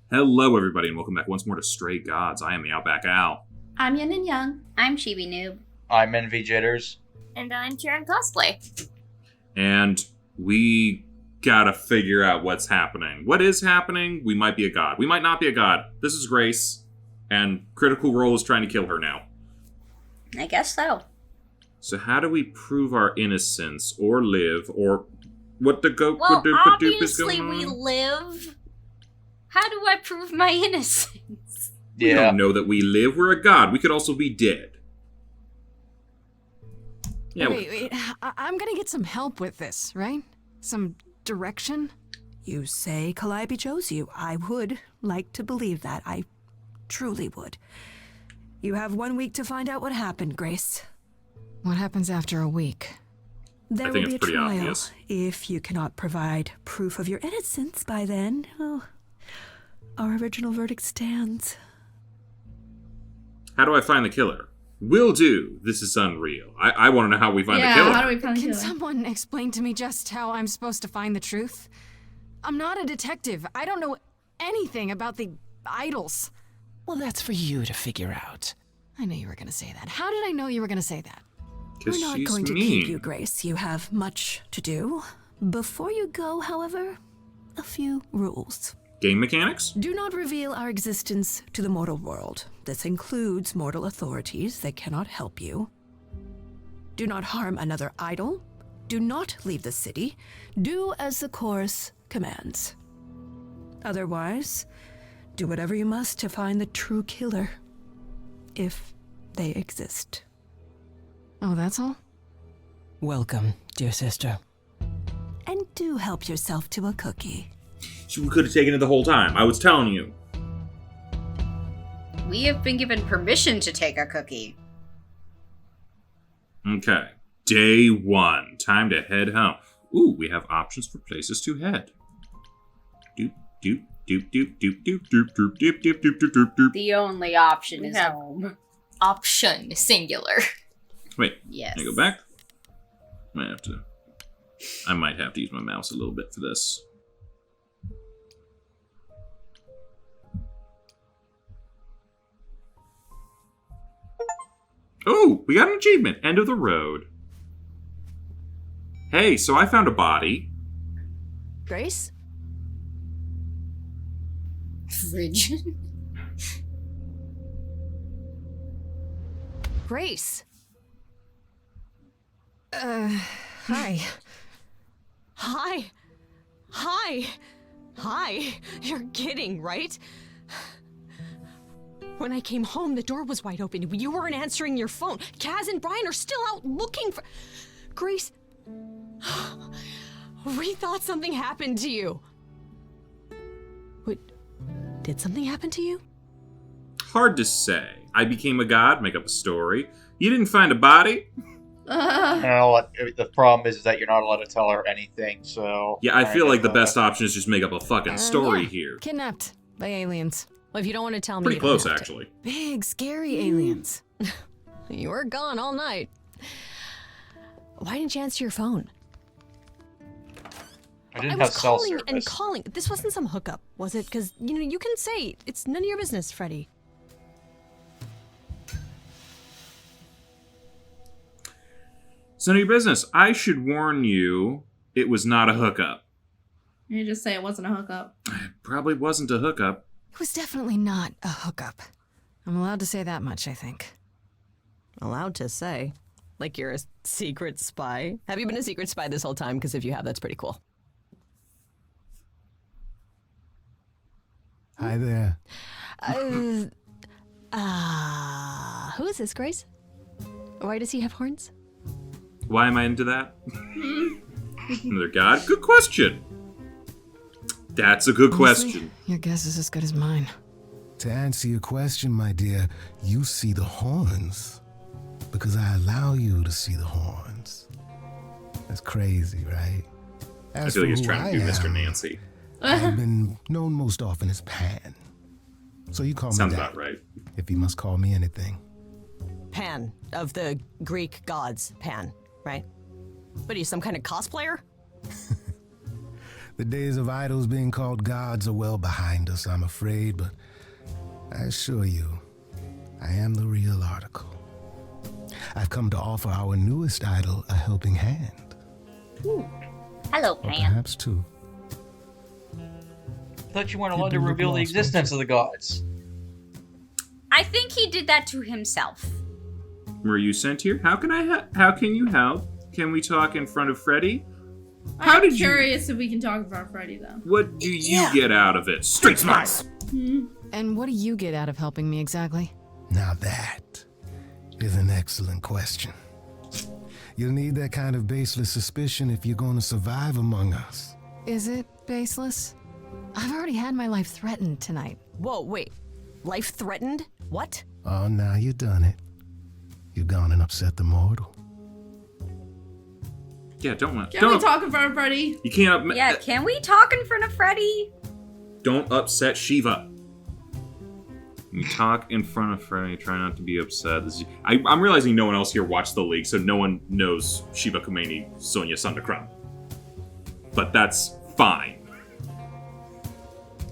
Hello, everybody, and welcome back once more to Stray Gods. I am TheOutbackAl. I'm Yin&Jung. I'm Chibi Noob. I'm NV Jitters. And I'm CheerandCosplay. And we gotta figure out what's happening. What is happening? We might be a god. We might not be a god. This is Grace, and Critical Role is trying to kill her now. I guess so. So how do we prove our innocence, or live, or what the goat Well, is obviously going we on? live. How do I prove my innocence? We don't know that we live. We're a god. We could also be dead. Yeah. Wait. I'm gonna get some help with this, right? Some direction? You say Calliope chose you. I would like to believe that. I truly would. You have 1 week to find out what happened, Grace. What happens after a week? There I will think be a it's pretty trial. obvious. If you cannot provide proof of your innocence by then, well, our original verdict stands. How do I find the killer? Will do. This is unreal. I want to know how we find the killer. How do we find the Can killer? someone explain to me just how I'm supposed to find the truth? I'm not a detective. I don't know anything about the idols. Well, that's for you to figure out. I knew you were gonna say that. How did I know you were gonna say that? We're 'Cause not she's going to mean. keep you, Grace. You have much to do. Before you go, however, a few rules. Game mechanics? Do not reveal our existence to the mortal world. This includes mortal authorities. They cannot help you. Do not harm another idol. Do not leave the city. Do as the chorus commands. Otherwise, do whatever you must to find the true killer, if they exist. Oh, that's all? Welcome, dear sister. And do help yourself to a cookie. We could have taken it the whole time. I was telling you. We have been given permission to take a cookie. Okay. Day 1. Time to head home. Ooh, we have options for places to head. Doop, doop, doop, doop, doop, doop, doop, doop, doop, doop, doop, doop, doop, doop. The only option We is have- home. Option singular. Wait, Yes. can I go back? I might have to use my mouse a little bit for this. Oh, we got an achievement. End of the road. Hey, so I found a body. Grace? Frigid. Grace? Hi. Hi. You're kidding, right? When I came home, the door was wide open. You weren't answering your phone. Kaz and Brian are still out looking for... Grace... We thought something happened to you. What? Did something happen to you? Hard to say. I became a god, make up a story. You didn't find a body? The problem is that you're not allowed to tell her anything, so... Yeah, I feel like the best option is just make up a fucking story yeah. here. Kidnapped by aliens. Well, if you don't want to tell me... Pretty you don't close, have to. actually. Big, scary aliens. You were gone all night. Why didn't you answer your phone? I didn't was have cell calling service. and calling. This wasn't some hookup, was it? Because, you can say it's none of your business, Freddy. It's none of your business. I should warn you, it was not a hookup. You just say it wasn't a hookup. It probably wasn't a hookup. It was definitely not a hookup. I'm allowed to say that much, I think. Allowed to say. Like you're a secret spy? Have you been a secret spy this whole time? Because if you have, that's pretty cool. Hi there. Who is this, Grace? Why does he have horns? Why am I into that? Another god? Good question. That's a good Honestly, question. Your guess is as good as mine. To answer your question, my dear, you see the horns because I allow you to see the horns. That's crazy, right? I feel like he's trying to do Mr. Nancy. Nancy. I've been known most often as Pan. So you call Sounds me that, about right. if you must call me anything. Pan, of the Greek gods, Pan, right? What are you, some kind of cosplayer? The days of idols being called gods are well behind us, I'm afraid, but I assure you, I am the real article. I've come to offer our newest idol a helping hand. Ooh. Hello, Or Pam. perhaps two. I thought you weren't allowed to Did you reveal look the lost, existence don't of the gods. I think he did that to himself. Were you sent here? How can how can you help? Can we talk in front of Freddy? I'm curious if we can talk about Freddy, though. What do you get out of it? Street smarts! And what do you get out of helping me exactly? Now that is an excellent question. You'll need that kind of baseless suspicion if you're going to survive among us. Is it baseless? I've already had my life threatened tonight. Whoa, wait. Life threatened? What? Oh, now you've done it. You've gone and upset the mortal. Yeah, don't Can we talk in front of Freddy? You can't. Yeah, can we talk in front of Freddy? Don't upset Shiva. When you talk in front of Freddy, try not to be upset. I'm realizing no one else here watched the league, so no one knows Shiva Khomeini, Sonia Sundakram. But that's fine.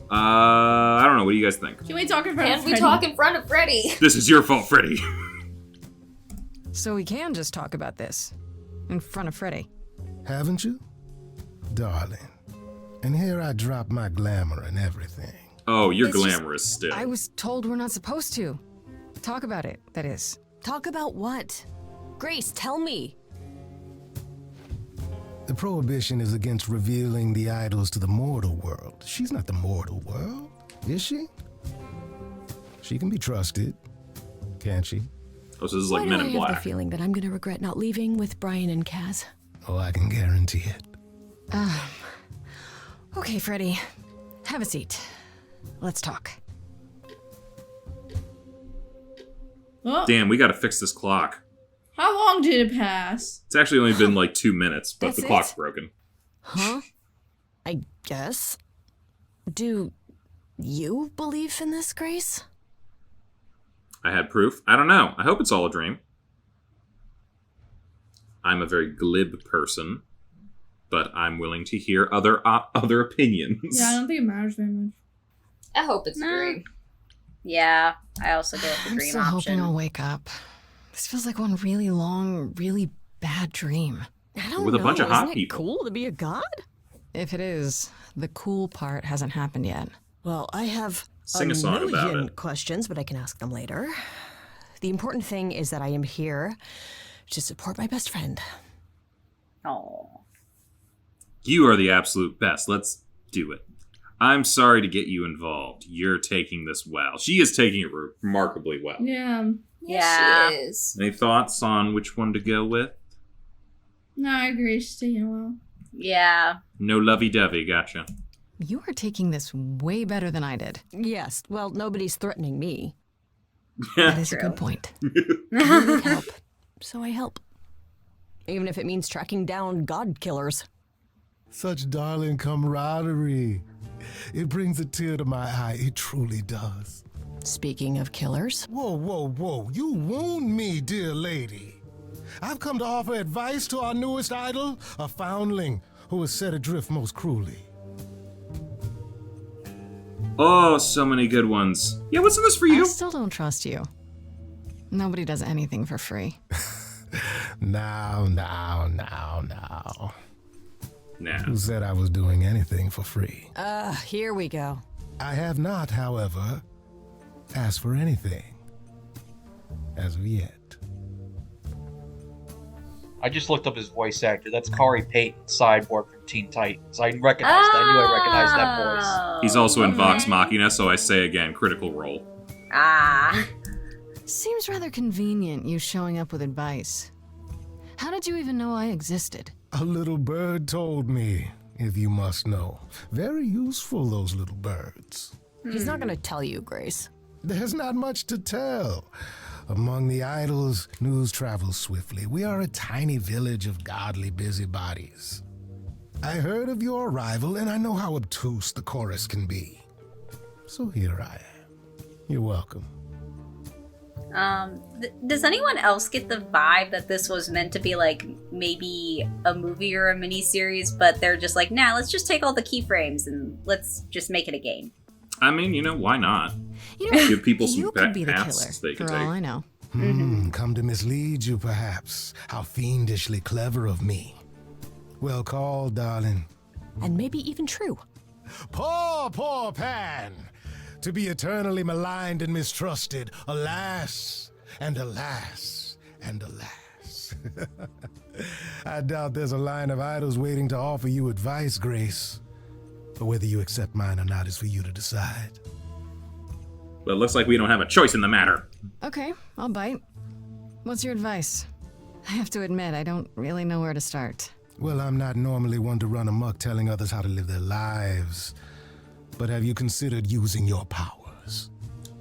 I don't know. What do you guys think? Can we talk in front of Can Freddy? we talk in front of Freddy? This is your fault, Freddy. So we can just talk about this in front of Freddy. Haven't you? Darling. And here I drop my glamour and everything. Oh, you're It's just- glamorous still. I was told we're not supposed to. Talk about it, that is. Talk about what? Grace, tell me. The prohibition is against revealing the idols to the mortal world. She's not the mortal world, is she? She can be trusted, can't she? Oh, so this is Why like do Men I in have the Black. feeling that I'm gonna regret not leaving with Brian and Kaz? Oh, I can guarantee it. Okay, Freddy. Have a seat. Let's talk. Oh, Damn, we gotta fix this clock. how long did it pass? It's actually only been like 2 minutes, but That's the clock's it? broken. Huh? I guess. Do you believe in this, Grace? I had proof. I don't know. I hope it's all a dream. I'm a very glib person, but I'm willing to hear other opinions. Yeah, I don't think it matters very much. I hope it's a No. dream. Yeah, I also go with the I'm dream still option. hoping I'll wake up. This feels like one really long, really bad dream. I don't With a know. bunch of hot Isn't it people. cool to be a god? If it is, the cool part hasn't happened yet. Well, I have Sing a song about million it. questions, but I can ask them later. The important thing is that I am here to support my best friend. Oh. You are the absolute best. Let's do it. I'm sorry to get you involved. You're taking this well. She is taking it remarkably well. Yeah. Yeah. She is. Any thoughts on which one to go with? No, I agree. She's taking a while. Yeah. No lovey-dovey, gotcha. You are taking this way better than I did. Yes, well, nobody's threatening me. That is a True. good point. I need help, so I help. Even if it means tracking down god killers. Such darling camaraderie. It brings a tear to my eye. It truly does. Speaking of killers, Whoa, whoa, whoa. You wound me, dear lady. I've come to offer advice to our newest idol, a foundling who was set adrift most cruelly. Oh, so many good ones. Yeah, what's in this for you? I still don't trust you. Nobody does anything for free. Now. Nah. Who said I was doing anything for free? here we go. I have not, however, asked for anything. As of yet. I just looked up his voice actor. That's Kari Payton, Cyborg from Teen Titans. I recognized. I knew I recognized that voice. He's also in Okay. Vox Machina, so I say again, critical role. Ah. Seems rather convenient, you showing up with advice. How did you even know I existed? A little bird told me, if you must know. Very useful, those little birds. He's not gonna tell you, Grace. There's not much to tell. Among the idols, news travels swiftly. We are a tiny village of godly busybodies. I heard of your arrival, and I know how obtuse the chorus can be. So here I am. You're welcome. Does anyone else get the vibe that this was meant to be like maybe a movie or a miniseries, but they're just like, nah, let's just take all the keyframes and let's just make it a game? I mean, you know, why not? You know, Give people some you could be the paths killer, they can for all take. I know. Come to mislead you, perhaps. How fiendishly clever of me. Well called, darling. And maybe even true. Poor Pan! To be eternally maligned and mistrusted, alas, and alas, and alas. I doubt there's a line of idols waiting to offer you advice, Grace. But whether you accept mine or not is for you to decide. Well, it looks like we don't have a choice in the matter. Okay, I'll bite. What's your advice? I have to admit, I don't really know where to start. Well, I'm not normally one to run amok telling others how to live their lives. But have you considered using your powers?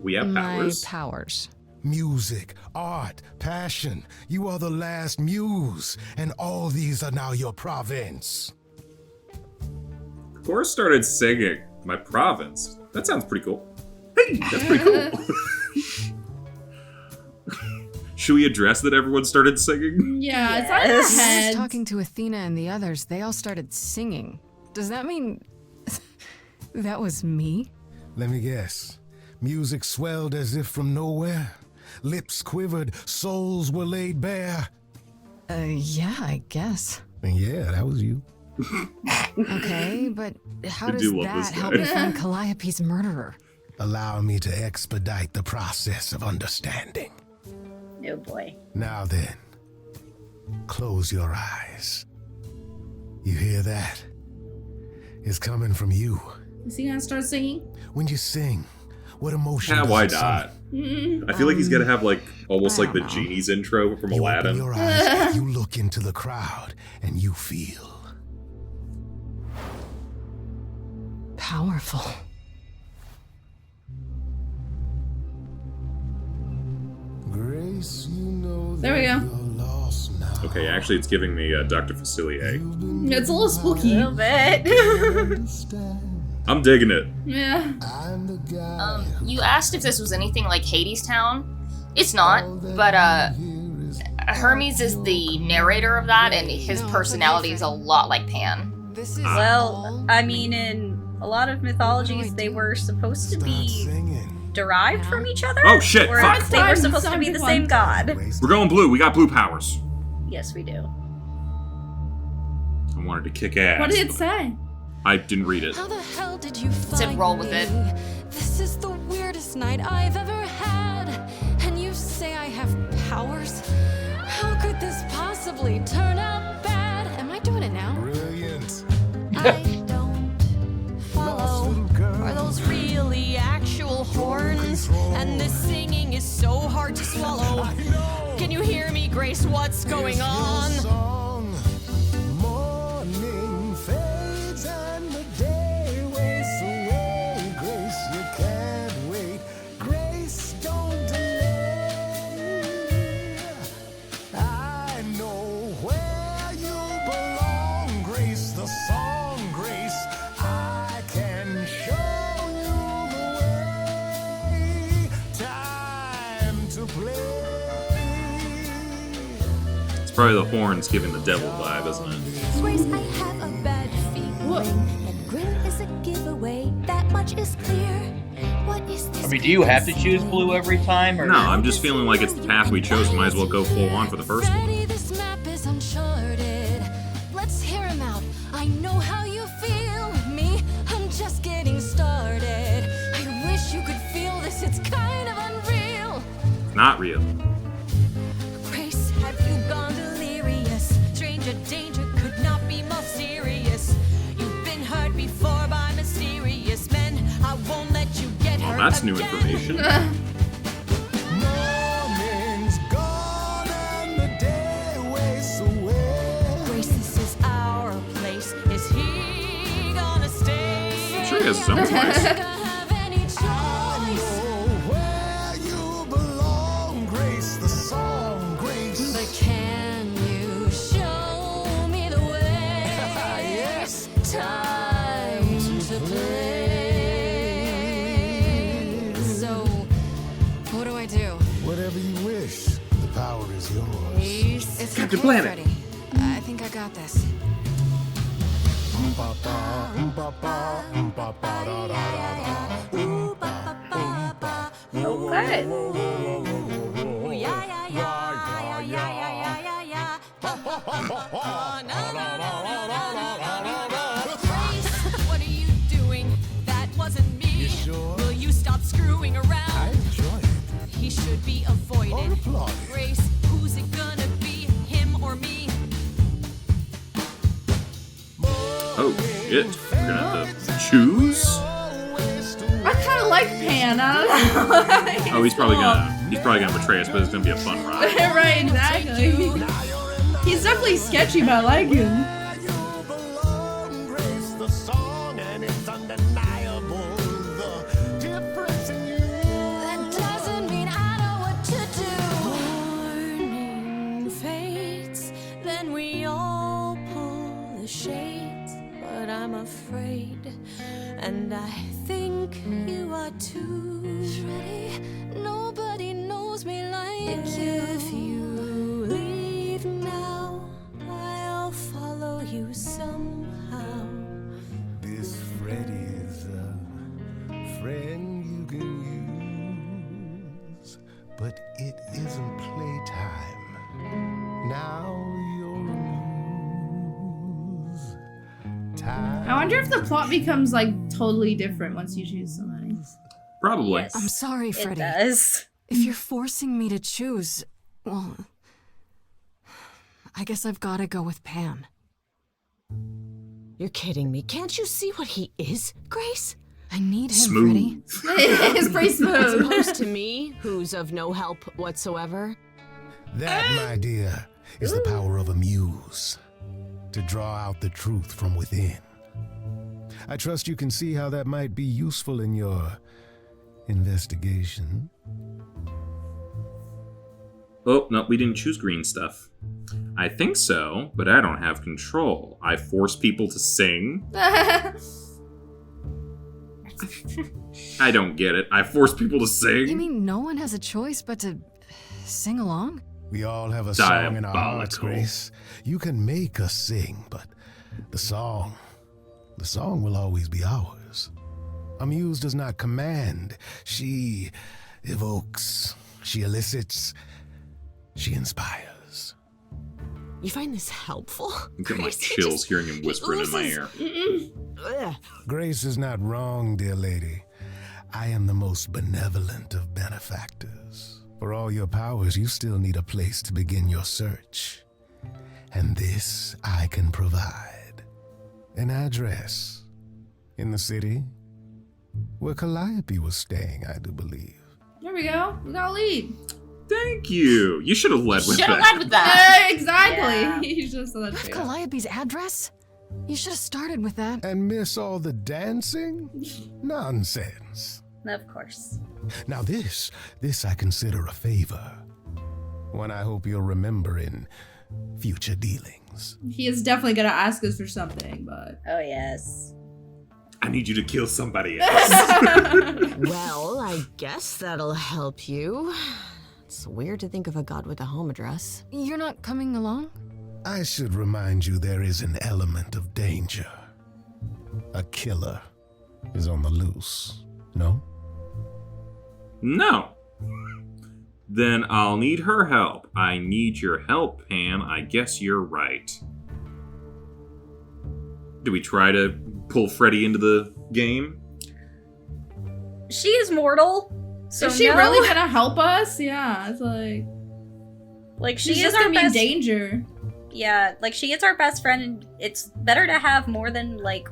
We have powers. My powers. Music, art, passion. You are the last muse, and all these are now your province. Cora started singing my province. That sounds pretty cool. Hey, that's pretty cool. Should we address that everyone started singing? Yeah, it's on our I was heads. talking to Athena and the others. They all started singing. Does that mean that was me? Let me guess. Music swelled as if from nowhere. Lips quivered, souls were laid bare. Yeah, I guess. And yeah, that was you. Okay, but how I does do love this that help guy. me find Calliope's murderer? Allow me to expedite the process of understanding. Oh boy. Now then, close your eyes. You hear that? It's coming from you. Is he gonna start singing? When you sing, what emotion Yeah, does why it summon? not? I feel like he's gonna have like almost I like the don't know. genie's intro from You open Aladdin. your eyes, you look into the crowd, and you feel. Powerful. Grace, you know There we that go. you're lost now. Okay, actually, it's giving me Dr. Facilier. It's a little A spooky. little bit. I'm digging it. Yeah. I'm the guy You asked if this was anything like Hades Town. It's not, but Hermes is the narrator of that, and his No, personality is a lot like Pan. This is Well, all I mean, in a lot of mythologies, they were supposed to Start be singing. derived from each other. Oh shit! Or Fuck! they were supposed to be the same god. We're going blue. We got blue powers. Yes, we do. I wanted to kick ass. What did it but say? I didn't read it. How the hell did you find Said roll with it. me? This is the weirdest night I've ever had. And you say I have powers? How could this possibly turn out bad? Am I doing it now? Brilliant. I don't Lost follow. little girl. Are those really actual horns? And this singing is so hard to swallow. Can you hear me, Grace? What's going on? Song. Morning fades and the day wastes away. Grace, you can't wait. Grace, don't delay. I know where you belong, Grace. The song, Grace. I can show you the way. Time to play. It's probably the horns giving the devil vibe, isn't it? Grace, I have a bad feeling. And grin is a giveaway, that much is clear. What is this? I mean, do you have to choose blue every time? Or No, I'm just feeling like it's the path we chose. Might as well go full on for the first one. Ready, this map is uncharted. Let's hear him out. I know how you feel. Me, I'm just getting started. I wish you could feel this. It's kind of unreal. Not real. Grace, have you gone delirious? Stranger danger could not be more serious. You've been hurt before by mysterious men. I won't let you get hurt. Well, that's new again. information. Morning's gone and the day wastes away. Grace, this is our place. Is he gonna stay? I'm sure he has his own I place. don't have any choice. Know where you belong, Grace. The song, Grace. But can you show me the way? Yes. Time to play. So, what do I do? Whatever you It's Captain okay, Planet. Freddy. I think I got this. Okay. What are you doing? That wasn't me. You sure? Will you stop screwing around? I enjoy it. He should be avoided. Or applauded. Grace, who's it gonna be? Him or me? Oh shit! We're gonna have to choose. I kind of like Pan. I don't know. Oh, he's probably gonna betray us, but it's gonna be a fun ride. Right, exactly. He's definitely sketchy, but I like him. That doesn't mean I know what to do. Morning fades, then we all pull the shades. But I'm afraid, and I think you are too. Freddy, nobody knows me like you. If you leave now, I'll follow you somehow. This Freddy is a friend you can use, but it isn't playtime. Now you're amused. Time. I wonder if the plot becomes like totally different once you choose somebody. Probably. Yes. I'm sorry, It Freddy. does. If you're forcing me to choose, well, I guess I've got to go with Pan. You're kidding me. Can't you see what he is, Grace? I need him, Smooth. It's pretty As smooth. opposed to me, who's of no help whatsoever. That, my dear, is the power of a muse. To draw out the truth from within. I trust you can see how that might be useful in your investigation. Oh, no, we didn't choose green stuff. I think so, but I don't have control. I force people to sing. I don't get it. I force people to sing. You mean no one has a choice but to sing along? We all have a song in our hearts, Diabolical. Grace. You can make us sing, but the song will always be ours. A muse does not command. She evokes, she elicits, she inspires. You find this helpful? I'm getting like Grace, it chills just- hearing him whispering in my ear. Ugh. Grace is not wrong, dear lady. I am the most benevolent of benefactors. For all your powers, you still need a place to begin your search. And this I can provide. An address in the city where Calliope was staying, I do believe. There we go. We got a lead. Thank you. You should have led with Should have that. led with that. Exactly. Yeah. He's just so Have Calliope's address? You should have started with that. And miss all the dancing? Nonsense. Of course. Now this I consider a favor. One I hope you'll remember in future dealings. He is definitely gonna ask us for something, but Oh, yes. I need you to kill somebody else. Well, I guess that'll help you. It's weird to think of a god with a home address. You're not coming along? I should remind you there is an element of danger. A killer is on the loose, no? No. Then I'll need her help. I need your help, Pan. I guess you're right. Do we try to pull Freddy into the game? She is mortal. So is she no. really gonna help us? Yeah, it's like She she's is just our gonna be in best. danger. Yeah, like she is our best friend, and it's better to have more than like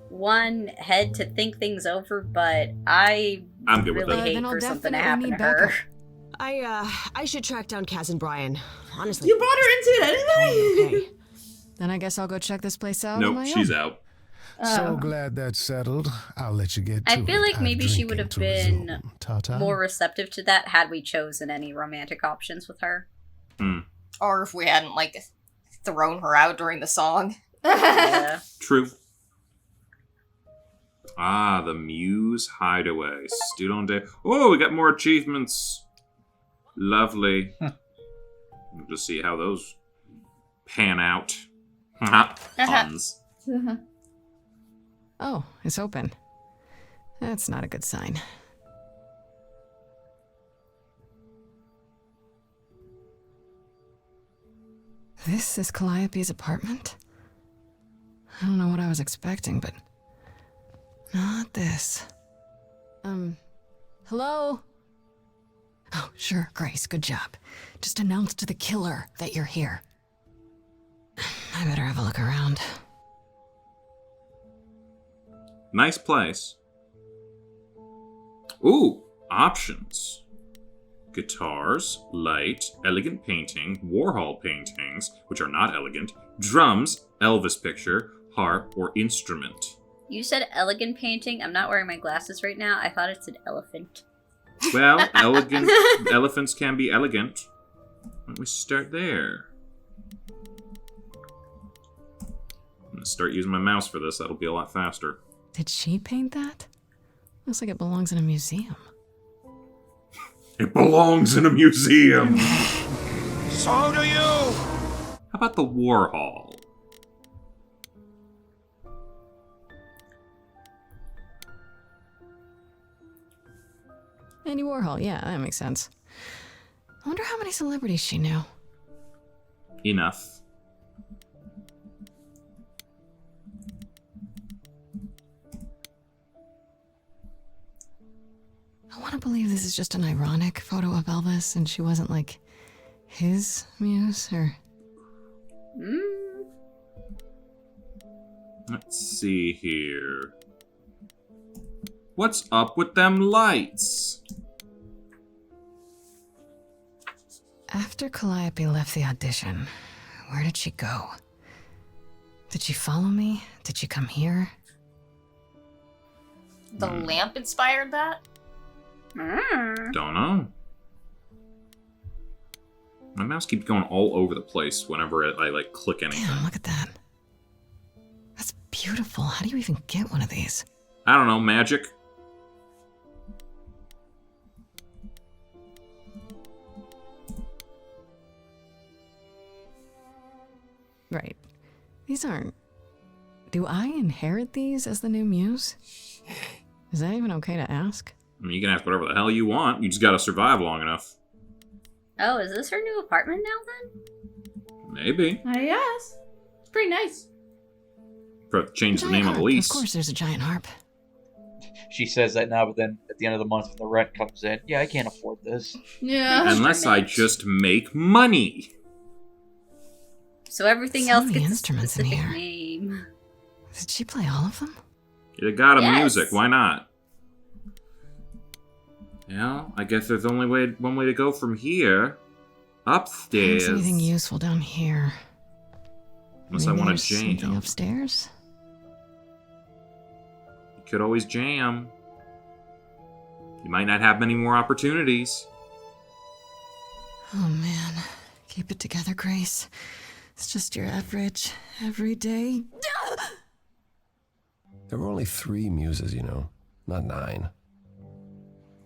one head to think things over. But I'm good with really that. hate Then I'll for something to definitely happen need to her. backup. I should track down Kaz and Brian. Honestly. You brought her into it anyway. Okay. Then I guess I'll go check this place out on Nope, my she's own. out. So glad that's settled. I'll let you get to I feel it. like I've maybe she drinking would have to been resume. Ta-ta. more receptive to that had we chosen any romantic options with her. Or if we hadn't, like, thrown her out during the song. Yeah. True. Ah, the Muse Hideaway. Student Day. Oh, we got more achievements. Lovely. We'll just see how those pan out. Puns. Oh, it's open. That's not a good sign. This is Calliope's apartment? I don't know what I was expecting, but not this. Hello? Oh, sure, Grace, good job. Just announce to the killer that you're here. I better have a look around. Nice place. Ooh, options. Guitars, light, elegant painting, Warhol paintings, which are not elegant, drums, Elvis picture, harp, or instrument. You said elegant painting. I'm not wearing my glasses right now. I thought it said elephant. Well, elegant elephants can be elegant. Why don't we start there? I'm gonna start using my mouse for this. That'll be a lot faster. Did she paint that? Looks like it belongs in a museum. It belongs in a museum! So do you! How about the Warhol? Andy Warhol, yeah, that makes sense. I wonder how many celebrities she knew. Enough. I want to believe this is just an ironic photo of Elvis and she wasn't like his muse or... Let's see here. What's up with them lights? After Calliope left the audition, where did she go? Did she follow me? Did she come here? The lamp inspired that? Don't know. My mouse keeps going all over the place whenever I like click anything. Damn, look at that. That's beautiful. How do you even get one of these? I don't know, magic. Right. These aren't... Do I inherit these as the new muse? Is that even okay to ask? I mean, you can ask whatever the hell you want. You just gotta survive long enough. Oh, is this her new apartment now then? Maybe. I guess. It's pretty nice. Change the name on the lease. Of course there's a giant harp. She says that now, but then at the end of the month when the rent comes in, yeah, I can't afford this. Yeah. Unless I just make money. So everything So else many gets instruments a in specific here. name. Did she play all of them? You got Yes. music, why not? Yeah, I guess there's only one way to go from here. Upstairs. Is anything useful down here? Unless Maybe I want there's to jam. something upstairs? You could always jam. You might not have many more opportunities. Oh man, keep it together, Grace. It's just your average, everyday. There were only 3 muses, you know, not 9.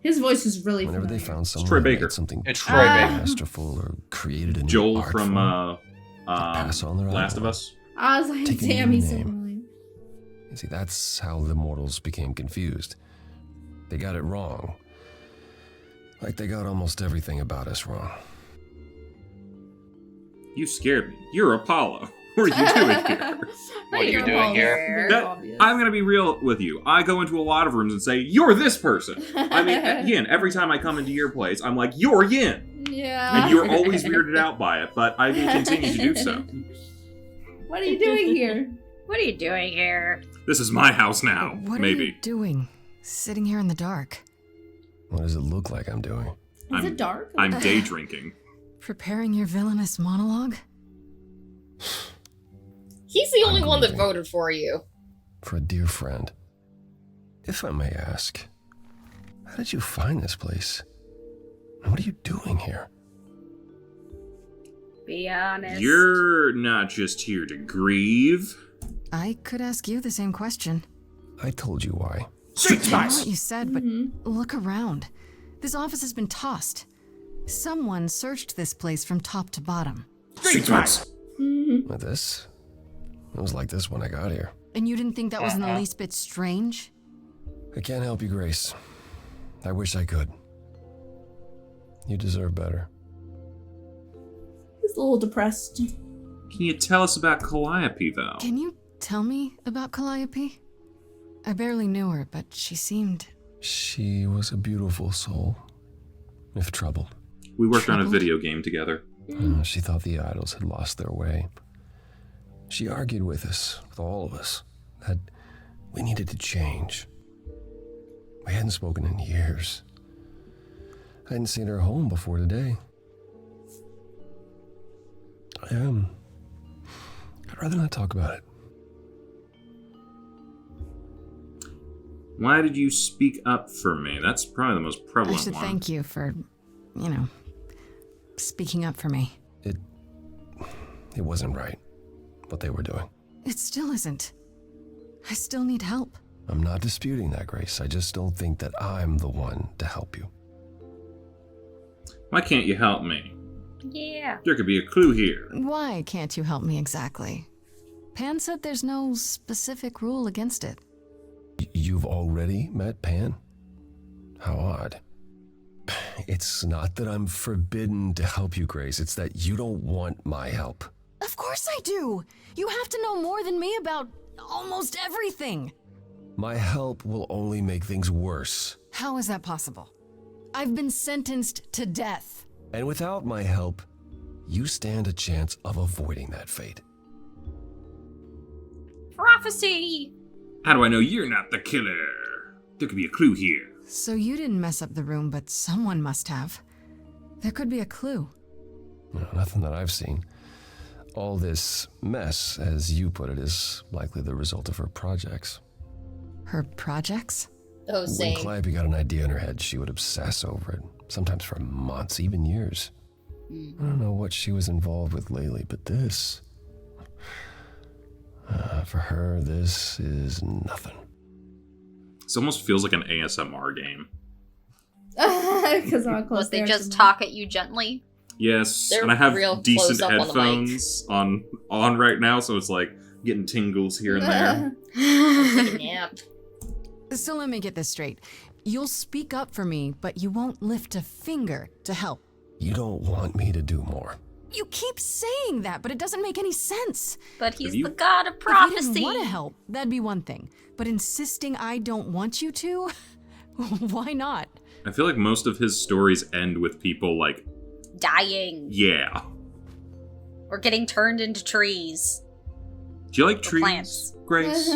His voice is really Whenever familiar. they found someone Troy who Baker. made something It's truly Troy Baker. masterful or created a new Joel art from form, pass on their Last of idol. Us. I was like, Take a damn, new he's so name. annoying. You see, that's how the mortals became confused. They got it wrong. Like they got almost everything about us wrong. You scared me. You're Apollo. What are you doing here? What are you doing here? I'm going to be real with you. I go into a lot of rooms and say, you're this person. I mean, Yin, every time I come into your place, I'm like, you're Yin. Yeah. And you're always weirded out by it, but I will continue to do so. What are you doing here? What are you doing here? This is my house now. What are Maybe. you doing? Sitting here in the dark? What does it look like I'm doing? Is it dark? I'm day drinking. Preparing your villainous monologue? He's the only one that voted for you. For a dear friend. If I may ask, how did you find this place? And what are you doing here? Be honest. You're not just here to grieve. I could ask you the same question. I told you why. I know what you said, but look around. This office has been tossed. Someone searched this place from top to bottom. Street smarts. With this? It was like this when I got here. And you didn't think that was in the least bit strange? I can't help you, Grace. I wish I could. You deserve better. He's a little depressed. Can you tell us about Calliope, though? Can you tell me about Calliope? I barely knew her, but she seemed... She was a beautiful soul, if troubled. We worked on a video game together. She thought the idols had lost their way. She argued with us, with all of us, that we needed to change. We hadn't spoken in years. I hadn't seen her home before today. I'd rather not talk about it. Why did you speak up for me? That's probably the most prevalent I should one. thank you for, speaking up for me. It wasn't right, what they were doing. It still isn't. I still need help. I'm not disputing that, Grace. I just don't think that I'm the one to help you. Why can't you help me? Yeah. There could be a clue here. Why can't you help me exactly? Pan said there's no specific rule against it. You've already met Pan? How odd. It's not that I'm forbidden to help you, Grace. It's that you don't want my help. Of course I do! You have to know more than me about almost everything! My help will only make things worse. How is that possible? I've been sentenced to death. And without my help, you stand a chance of avoiding that fate. Prophecy! How do I know you're not the killer? There could be a clue here. So you didn't mess up the room, but someone must have. There could be a clue. No, nothing that I've seen. All this mess, as you put it, is likely the result of her projects. Her projects? Oh, When same. Calliope got an idea in her head, she would obsess over it, sometimes for months, even years. I don't know what she was involved with lately, but this... for her, this is nothing. This almost feels like an ASMR game. Because Was they just talk at you gently? Yes, They're and I have real decent close up on the mic. headphones on right now, so it's like getting tingles here and there. Take a nap. So let me get this straight. You'll speak up for me, but you won't lift a finger to help. You don't want me to do more. You keep saying that, but it doesn't make any sense. But he's you- the god of If you prophecy. didn't want to help, that'd be one thing. But insisting I don't want you to? Why not? I feel like most of his stories end with people like, Dying. yeah. Or getting turned into trees. Do you like trees, plants. Grace?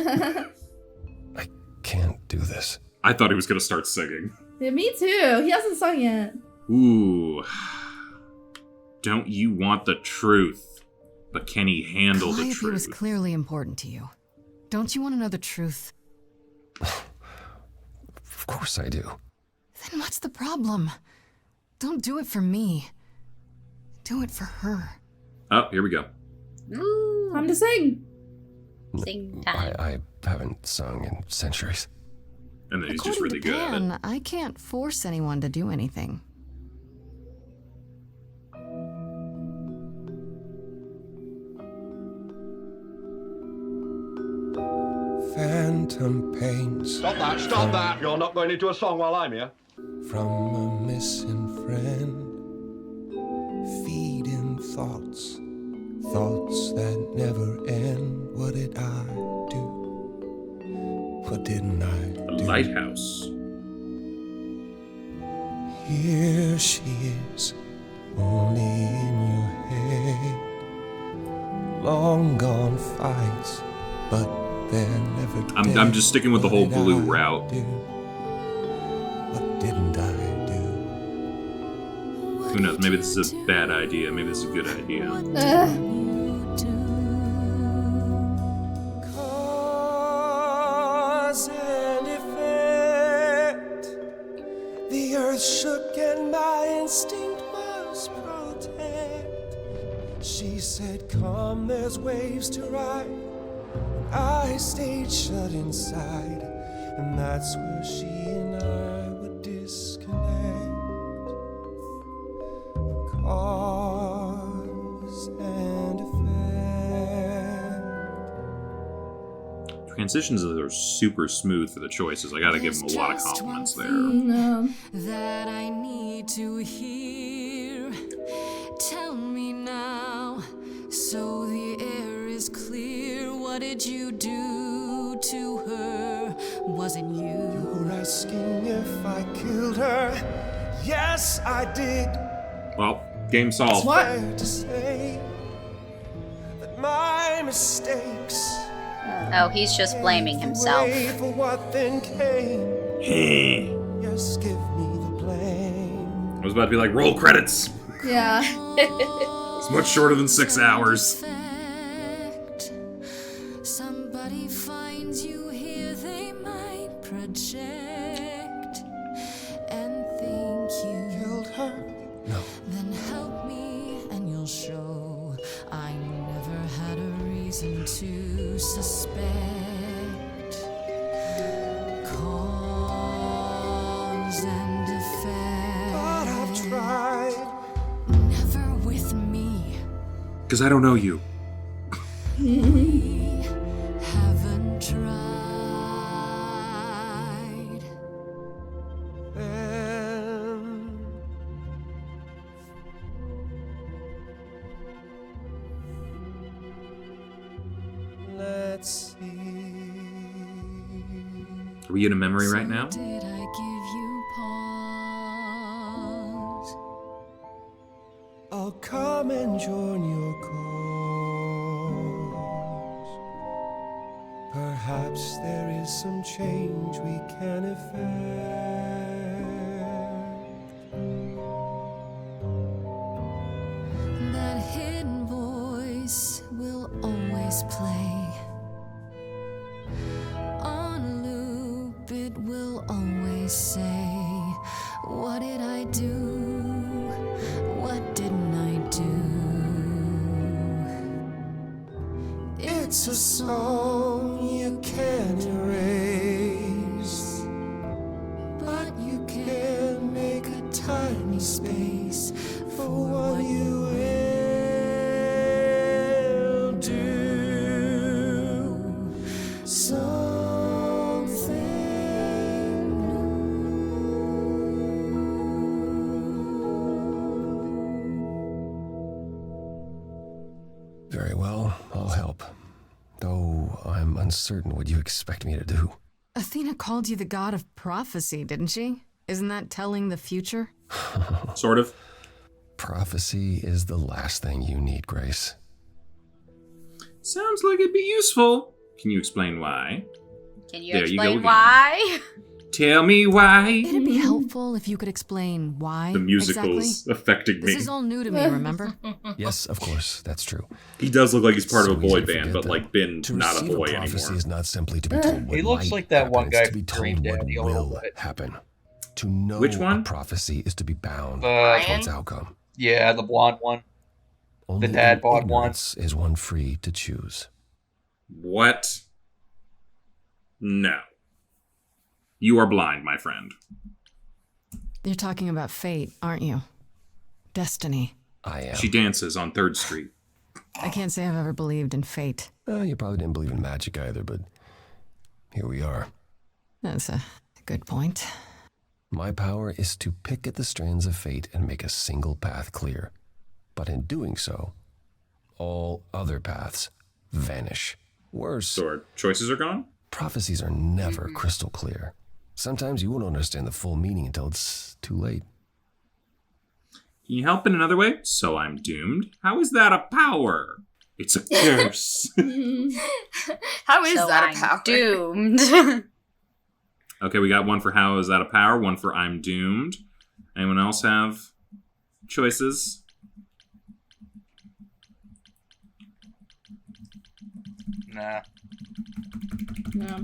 I can't do this. I thought he was going to start singing. Yeah, me too. He hasn't sung yet. Ooh. Don't you want the truth? But can he handle the Calliope truth? was clearly important to you. Don't you want to know the truth? Of course I do. Then what's the problem? Don't do it for me. Do it for her. Oh, here we go. Ooh. Time to sing. Sing time. I haven't sung in centuries. And then he's just According really to good at Pan, it. I can't force anyone to do anything. Phantom pains. Stop that, stop that! You're not going into a song while I'm here. From a missing friend. Feeding thoughts. Thoughts that never end. What did I do? What didn't I The do? lighthouse. Here she is, only in your head. Long gone fights, but they're never dead. I'm just sticking with the whole What did blue I route. do? What didn't I do? Who knows? Maybe this is a bad idea. Maybe this is a good idea. Cause and effect. The earth shook and my instinct was protect. She said, come, there's waves to ride. I stayed shut inside, and that's where she and I would disconnect. Cause and effect. Transitions are super smooth for the choices. I gotta give him a lot of compliments there. That I need to hear. Tell me now, so the air is clear. What did you do to her? Was it you? You're asking if I killed her. Yes, I did. Well, game solved. It's fair to say that my mistakes. Oh, he's just blaming himself. For what then came. Yes, give me the blame. I was about to be like, roll credits. Yeah. It's much shorter than 6 hours. Somebody finds you here, they might project and think you killed her. No. Then help me and you'll show I never had a reason to suspect. Cause and effect. But I've tried. Never with me. Because I don't know you. Haven't tried. Let's see. Are we in a memory right now? Did I give you pause? I'll come and join your cause. Perhaps there is some change we can effect. That hidden voice will always play. On loop, it will always say, what did I do? What didn't I do? It's a song you can't erase, but you can make a tiny space for what you will do. Something Very well, I'll help. Though I'm uncertain what you expect me to do. Athena called you the god of prophecy, didn't she? Isn't that telling the future? Sort of. Prophecy is the last thing you need, Grace. Sounds like it'd be useful. Can you explain why? Can you There you go explain again. why? Tell me why. It'd be helpful if you could explain why The musical's exactly. affecting me. This is all new to me, remember? Yes, of course, that's true. He does look like he's part of a So easy boy to band, forget but that like been to not a receive boy prophecy anymore. is not simply to be told what He looks might like that one happen, guy it's to be from Green told Day, what the older will one. happen. To know Which one? a prophecy is to be bound Brian? to its outcome. Yeah, the blonde one. Only dad in bod one. ignorance is one free to choose. What? No. You are blind, my friend. You're talking about fate, aren't you? Destiny. I am. She dances on 3rd Street. I can't say I've ever believed in fate. You probably didn't believe in magic either, but here we are. That's a good point. My power is to pick at the strands of fate and make a single path clear. But in doing so, all other paths vanish. Worse, So our choices are gone? prophecies are never crystal clear. Sometimes you won't understand the full meaning until it's too late. Can you help in another way? So I'm doomed? How is that a power? It's a curse. How is So that I'm a power? doomed. Okay, we got one for how is that a power, one for I'm doomed. Anyone else have choices? Nah. No.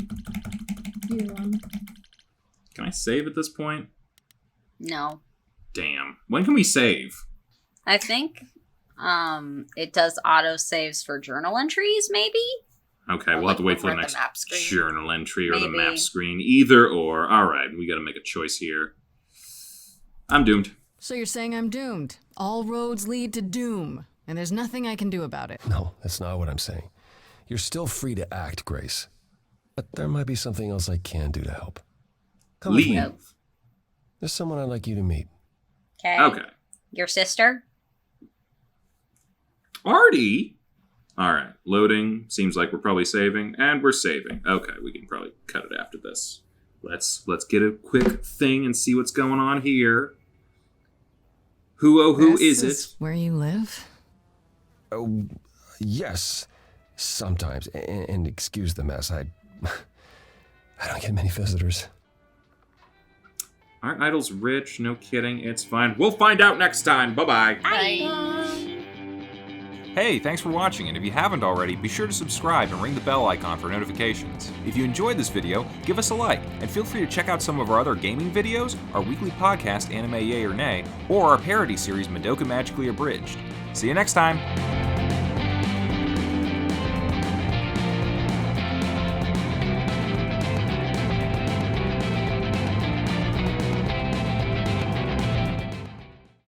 Either one. Can I save at this point? No. Damn. When can we save? I think it does auto saves for journal entries, maybe? Okay, we'll have to wait for the Or the next map screen. journal entry or the Maybe. map screen. Either or. Alright, we gotta make a choice here. I'm doomed. So you're saying I'm doomed. All roads lead to doom, and there's nothing I can do about it. No, that's not what I'm saying. You're still free to act, Grace. but there might be something else I can do to help. Come with me. Leave. There's someone I'd like you to meet. Okay. Your sister? Artie? Alright, loading. Seems like we're probably saving. And we're saving. Okay, we can probably cut it after this. Let's get a quick thing and see what's going on here. Who is it? Where you live? Oh, yes. Sometimes. And excuse the mess. I don't get many visitors. Aren't idols rich? No kidding. It's fine. We'll find out next time. Bye-bye. Hey, thanks for watching, and if you haven't already, be sure to subscribe and ring the bell icon for notifications. If you enjoyed this video, give us a like, and feel free to check out some of our other gaming videos, our weekly podcast Anime Yay or Nay, or our parody series Madoka Magically Abridged. See you next time!